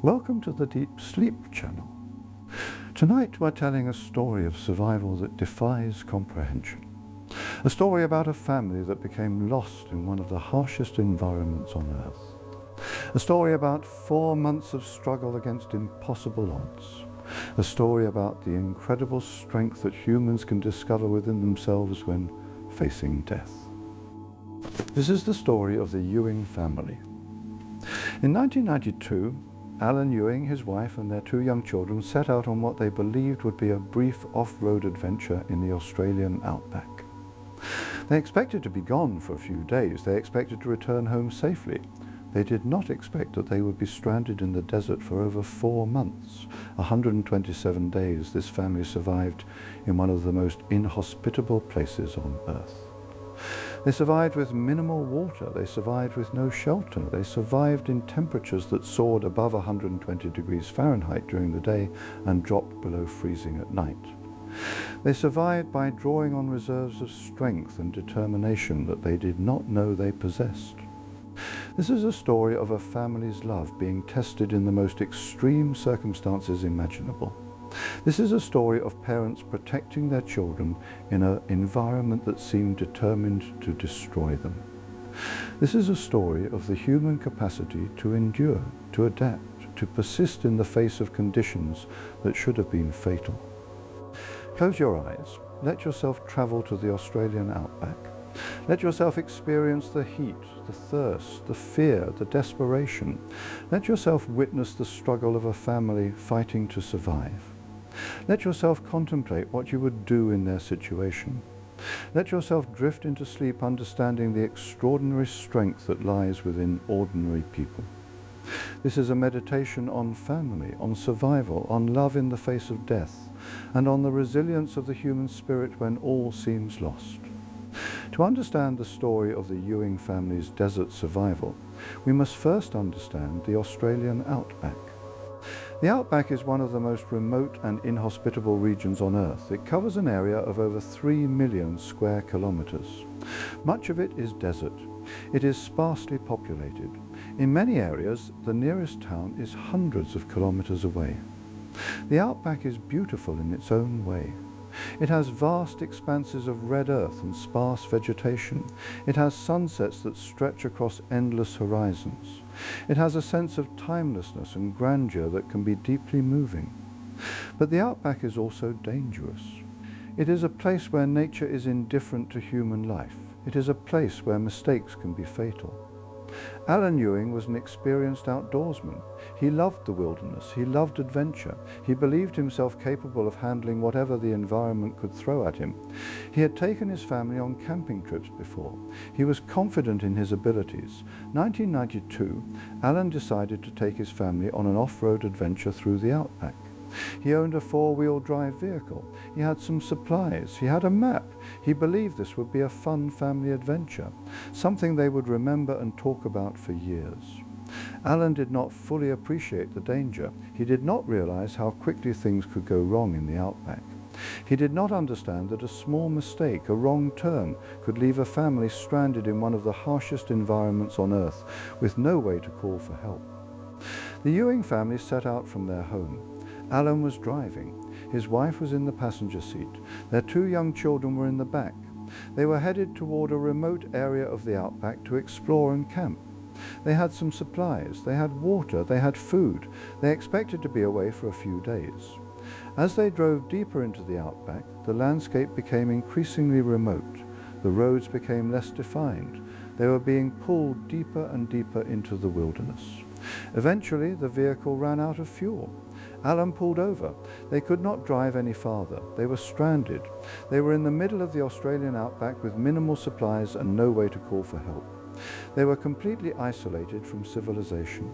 Welcome to the Deep Sleep channel. Tonight we're telling a story of survival that defies comprehension. A story about a family that became lost in one of the harshest environments on Earth. A story about 4 months of struggle against impossible odds. A story about the incredible strength that humans can discover within themselves when facing death. This is the story of the Ewing family. In 1992, Alan Ewing, his wife and their 2 young children set out on what they believed would be a brief off-road adventure in the Australian Outback. They expected to be gone for a few days. They expected to return home safely. They did not expect that they would be stranded in the desert for over 4 months. 127 days this family survived in one of the most inhospitable places on Earth. They survived with minimal water, they survived with no shelter, they survived in temperatures that soared above 120 degrees Fahrenheit during the day and dropped below freezing at night. They survived by drawing on reserves of strength and determination that they did not know they possessed. This is a story of a family's love being tested in the most extreme circumstances imaginable. This is a story of parents protecting their children in an environment that seemed determined to destroy them. This is a story of the human capacity to endure, to adapt, to persist in the face of conditions that should have been fatal. Close your eyes. Let yourself travel to the Australian Outback. Let yourself experience the heat, the thirst, the fear, the desperation. Let yourself witness the struggle of a family fighting to survive. Let yourself contemplate what you would do in their situation. Let yourself drift into sleep understanding the extraordinary strength that lies within ordinary people. This is a meditation on family, on survival, on love in the face of death, and on the resilience of the human spirit when all seems lost. To understand the story of the Ewing family's desert survival, we must first understand the Australian Outback. The Outback is one of the most remote and inhospitable regions on Earth. It covers an area of over 3 million square kilometers. Much of it is desert. It is sparsely populated. In many areas, the nearest town is hundreds of kilometers away. The Outback is beautiful in its own way. It has vast expanses of red earth and sparse vegetation. It has sunsets that stretch across endless horizons. It has a sense of timelessness and grandeur that can be deeply moving. But the Outback is also dangerous. It is a place where nature is indifferent to human life. It is a place where mistakes can be fatal. Alan Ewing was an experienced outdoorsman. He loved the wilderness, he loved adventure, he believed himself capable of handling whatever the environment could throw at him. He had taken his family on camping trips before. He was confident in his abilities. 1992, Alan decided to take his family on an off-road adventure through the Outback. He owned a 4-wheel drive vehicle. He had some supplies. He had a map. He believed this would be a fun family adventure, something they would remember and talk about for years. Alan did not fully appreciate the danger. He did not realize how quickly things could go wrong in the Outback. He did not understand that a small mistake, a wrong turn, could leave a family stranded in one of the harshest environments on Earth with no way to call for help. The Ewing family set out from their home. Alan was driving. His wife was in the passenger seat. Their 2 young children were in the back. They were headed toward a remote area of the Outback to explore and camp. They had some supplies. They had water. They had food. They expected to be away for a few days. As they drove deeper into the Outback, the landscape became increasingly remote. The roads became less defined. They were being pulled deeper and deeper into the wilderness. Eventually, the vehicle ran out of fuel. Alan pulled over. They could not drive any farther. They were stranded. They were in the middle of the Australian Outback with minimal supplies and no way to call for help. They were completely isolated from civilization.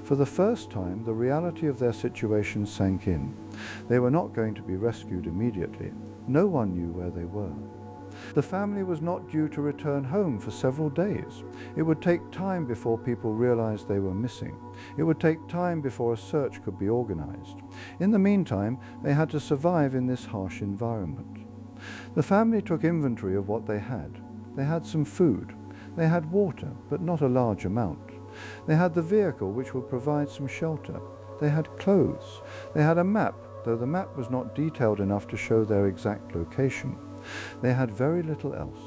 For the first time, the reality of their situation sank in. They were not going to be rescued immediately. No one knew where they were. The family was not due to return home for several days. It would take time before people realized they were missing. It would take time before a search could be organized. In the meantime, they had to survive in this harsh environment. The family took inventory of what they had. They had some food. They had water, but not a large amount. They had the vehicle which would provide some shelter. They had clothes. They had a map, though the map was not detailed enough to show their exact location. They had very little else.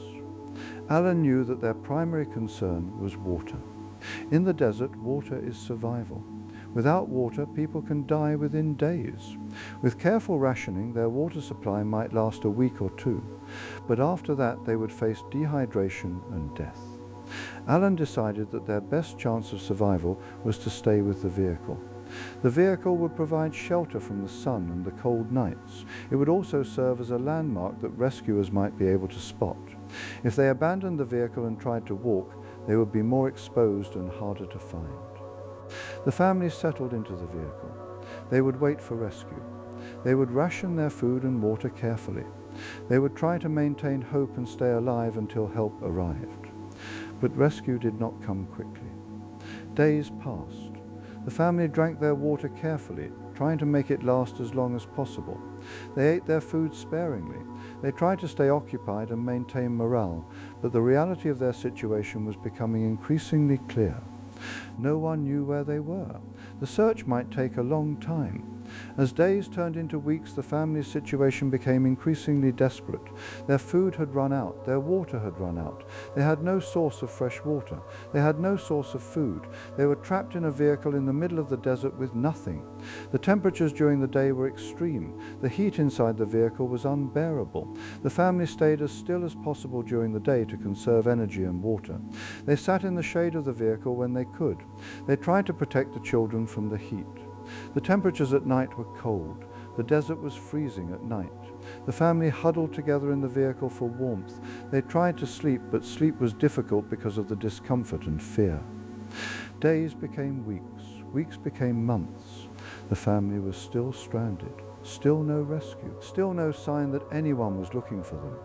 Alan knew that their primary concern was water. In the desert, water is survival. Without water, people can die within days. With careful rationing, their water supply might last a week or two, but after that they would face dehydration and death. Alan decided that their best chance of survival was to stay with the vehicle. The vehicle would provide shelter from the sun and the cold nights. It would also serve as a landmark that rescuers might be able to spot. If they abandoned the vehicle and tried to walk, they would be more exposed and harder to find. The family settled into the vehicle. They would wait for rescue. They would ration their food and water carefully. They would try to maintain hope and stay alive until help arrived. But rescue did not come quickly. Days passed. The family drank their water carefully, trying to make it last as long as possible. They ate their food sparingly. They tried to stay occupied and maintain morale, but the reality of their situation was becoming increasingly clear. No one knew where they were. The search might take a long time. As days turned into weeks, the family's situation became increasingly desperate. Their food had run out. Their water had run out. They had no source of fresh water. They had no source of food. They were trapped in a vehicle in the middle of the desert with nothing. The temperatures during the day were extreme. The heat inside the vehicle was unbearable. The family stayed as still as possible during the day to conserve energy and water. They sat in the shade of the vehicle when they could. They tried to protect the children from the heat. The temperatures at night were cold. The desert was freezing at night. The family huddled together in the vehicle for warmth. They tried to sleep, but sleep was difficult because of the discomfort and fear. Days became weeks. Weeks became months. The family was still stranded. Still no rescue. Still no sign that anyone was looking for them.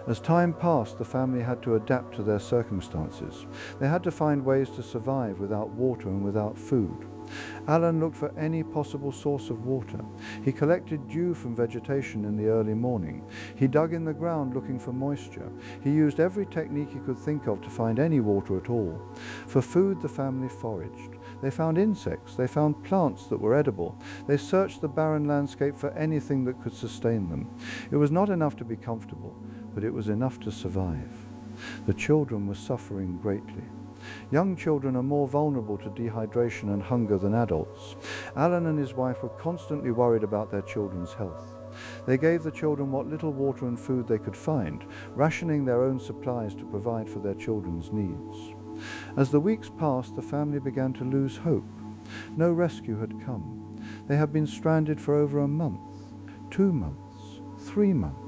As time passed, the family had to adapt to their circumstances. They had to find ways to survive without water and without food. Alan looked for any possible source of water. He collected dew from vegetation in the early morning. He dug in the ground looking for moisture. He used every technique he could think of to find any water at all. For food, the family foraged. They found insects. They found plants that were edible. They searched the barren landscape for anything that could sustain them. It was not enough to be comfortable, but it was enough to survive. The children were suffering greatly. Young children are more vulnerable to dehydration and hunger than adults. Alan and his wife were constantly worried about their children's health. They gave the children what little water and food they could find, rationing their own supplies to provide for their children's needs. As the weeks passed, the family began to lose hope. No rescue had come. They had been stranded for over a month, 2 months, 3 months.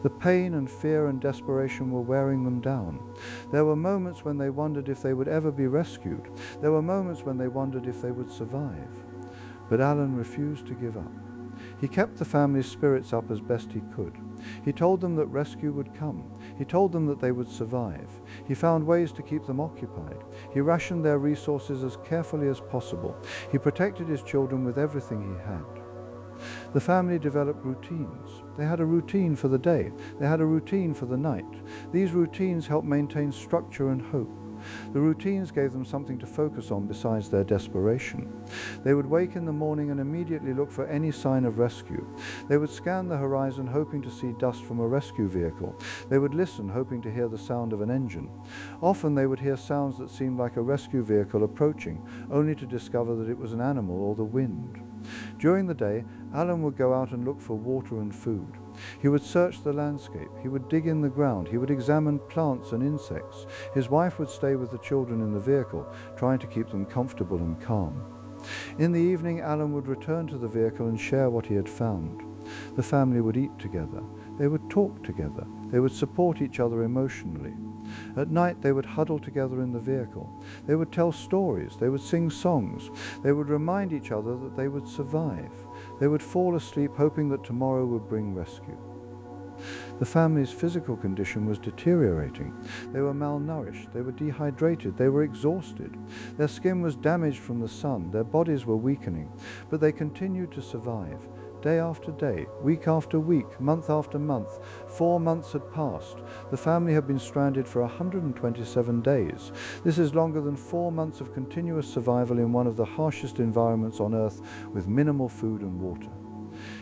The pain and fear and desperation were wearing them down. There were moments when they wondered if they would ever be rescued. There were moments when they wondered if they would survive. But Alan refused to give up. He kept the family's spirits up as best he could. He told them that rescue would come. He told them that they would survive. He found ways to keep them occupied. He rationed their resources as carefully as possible. He protected his children with everything he had. The family developed routines. They had a routine for the day. They had a routine for the night. These routines helped maintain structure and hope. The routines gave them something to focus on besides their desperation. They would wake in the morning and immediately look for any sign of rescue. They would scan the horizon hoping to see dust from a rescue vehicle. They would listen hoping to hear the sound of an engine. Often they would hear sounds that seemed like a rescue vehicle approaching, only to discover that it was an animal or the wind. During the day, Alan would go out and look for water and food. He would search the landscape. He would dig in the ground. He would examine plants and insects. His wife would stay with the children in the vehicle, trying to keep them comfortable and calm. In the evening, Alan would return to the vehicle and share what he had found. The family would eat together. They would talk together. They would support each other emotionally. At night, they would huddle together in the vehicle. They would tell stories. They would sing songs. They would remind each other that they would survive. They would fall asleep hoping that tomorrow would bring rescue. The family's physical condition was deteriorating. They were malnourished. They were dehydrated. They were exhausted. Their skin was damaged from the sun. Their bodies were weakening. But they continued to survive. Day after day, week after week, month after month, 4 months had passed. The family had been stranded for 127 days. This is longer than 4 months of continuous survival in one of the harshest environments on Earth with minimal food and water.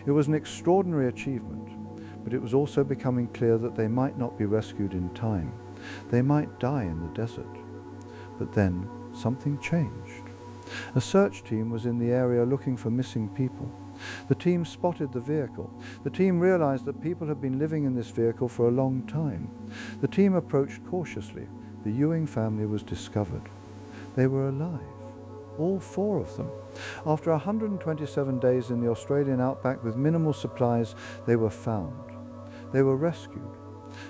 It was an extraordinary achievement, but it was also becoming clear that they might not be rescued in time. They might die in the desert. But then something changed. A search team was in the area looking for missing people. The team spotted the vehicle. The team realized that people had been living in this vehicle for a long time. The team approached cautiously. The Ewing family was discovered. They were alive. All 4 of them. After 127 days in the Australian outback with minimal supplies, they were found. They were rescued.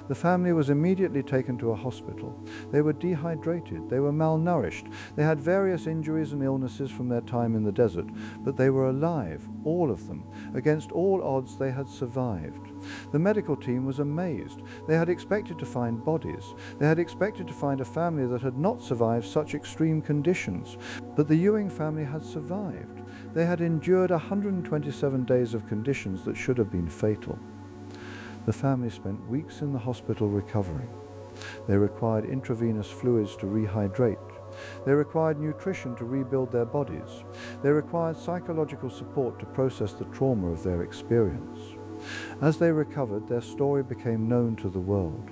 The family was immediately taken to a hospital. They were dehydrated, they were malnourished, they had various injuries and illnesses from their time in the desert, but they were alive, all of them. Against all odds, they had survived. The medical team was amazed. They had expected to find bodies. They had expected to find a family that had not survived such extreme conditions. But the Ewing family had survived. They had endured 127 days of conditions that should have been fatal. The family spent weeks in the hospital recovering. They required intravenous fluids to rehydrate. They required nutrition to rebuild their bodies. They required psychological support to process the trauma of their experience. As they recovered, their story became known to the world.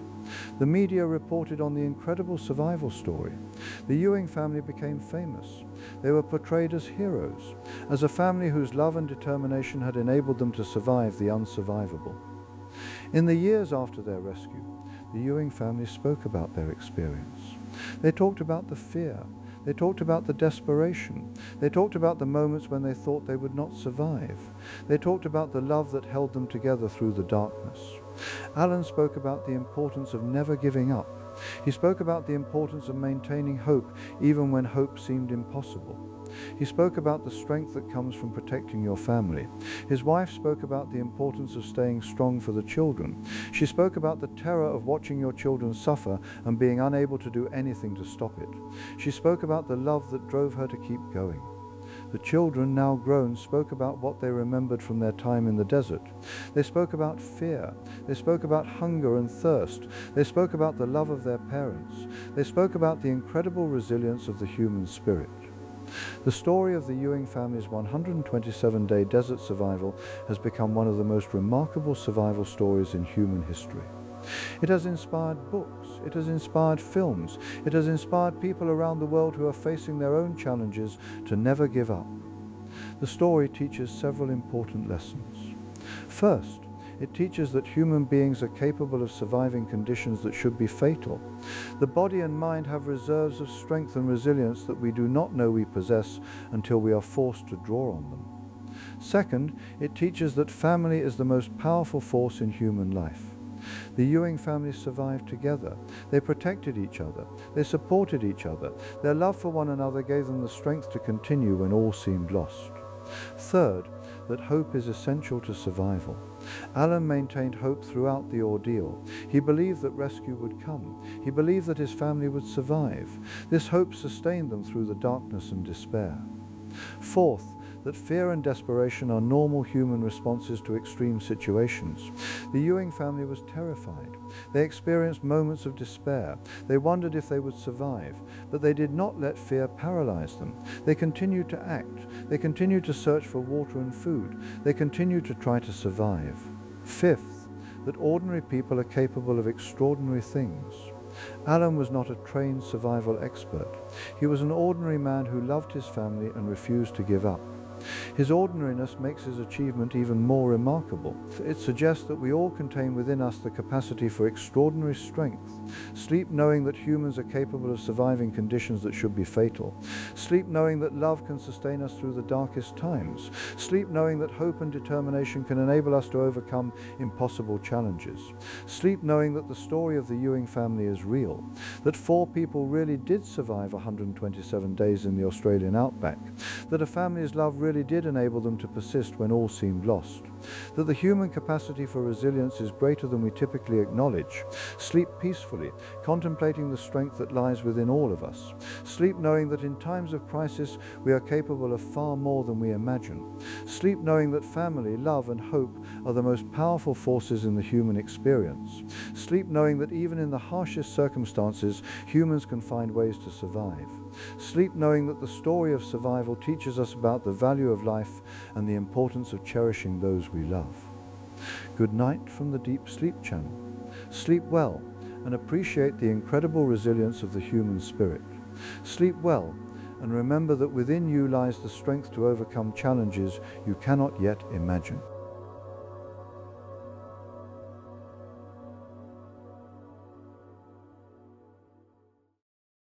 The media reported on the incredible survival story. The Ewing family became famous. They were portrayed as heroes, as a family whose love and determination had enabled them to survive the unsurvivable. In the years after their rescue, the Ewing family spoke about their experience. They talked about the fear. They talked about the desperation. They talked about the moments when they thought they would not survive. They talked about the love that held them together through the darkness. Alan spoke about the importance of never giving up. He spoke about the importance of maintaining hope even when hope seemed impossible. He spoke about the strength that comes from protecting your family. His wife spoke about the importance of staying strong for the children. She spoke about the terror of watching your children suffer and being unable to do anything to stop it. She spoke about the love that drove her to keep going. The children, now grown, spoke about what they remembered from their time in the desert. They spoke about fear. They spoke about hunger and thirst. They spoke about the love of their parents. They spoke about the incredible resilience of the human spirit. The story of the Ewing family's 127-day desert survival has become one of the most remarkable survival stories in human history. It has inspired books, it has inspired films, it has inspired people around the world who are facing their own challenges to never give up. The story teaches several important lessons. First, it teaches that human beings are capable of surviving conditions that should be fatal. The body and mind have reserves of strength and resilience that we do not know we possess until we are forced to draw on them. Second, it teaches that family is the most powerful force in human life. The Ewing family survived together. They protected each other. They supported each other. Their love for one another gave them the strength to continue when all seemed lost. Third, that hope is essential to survival. Alan maintained hope throughout the ordeal. He believed that rescue would come. He believed that his family would survive. This hope sustained them through the darkness and despair. Fourth, that fear and desperation are normal human responses to extreme situations. The Ewing family was terrified. They experienced moments of despair. They wondered if they would survive, but they did not let fear paralyze them. They continued to act. They continued to search for water and food. They continued to try to survive. Fifth, that ordinary people are capable of extraordinary things. Alan was not a trained survival expert. He was an ordinary man who loved his family and refused to give up. His ordinariness makes his achievement even more remarkable. It suggests that we all contain within us the capacity for extraordinary strength. Sleep knowing that humans are capable of surviving conditions that should be fatal. Sleep knowing that love can sustain us through the darkest times. Sleep knowing that hope and determination can enable us to overcome impossible challenges. Sleep knowing that the story of the Ewing family is real. That 4 people really did survive 127 days in the Australian outback. that a family's love really did enable them to persist when all seemed lost, that the human capacity for resilience is greater than we typically acknowledge. Sleep peacefully, contemplating the strength that lies within all of us. Sleep knowing that in times of crisis we are capable of far more than we imagine. Sleep knowing that family, love and hope are the most powerful forces in the human experience. Sleep knowing that even in the harshest circumstances, humans can find ways to survive. Sleep knowing that the story of survival teaches us about the value of life and the importance of cherishing those we love. Good night from the Deep Sleep Channel. Sleep well and appreciate the incredible resilience of the human spirit. Sleep well and remember that within you lies the strength to overcome challenges you cannot yet imagine.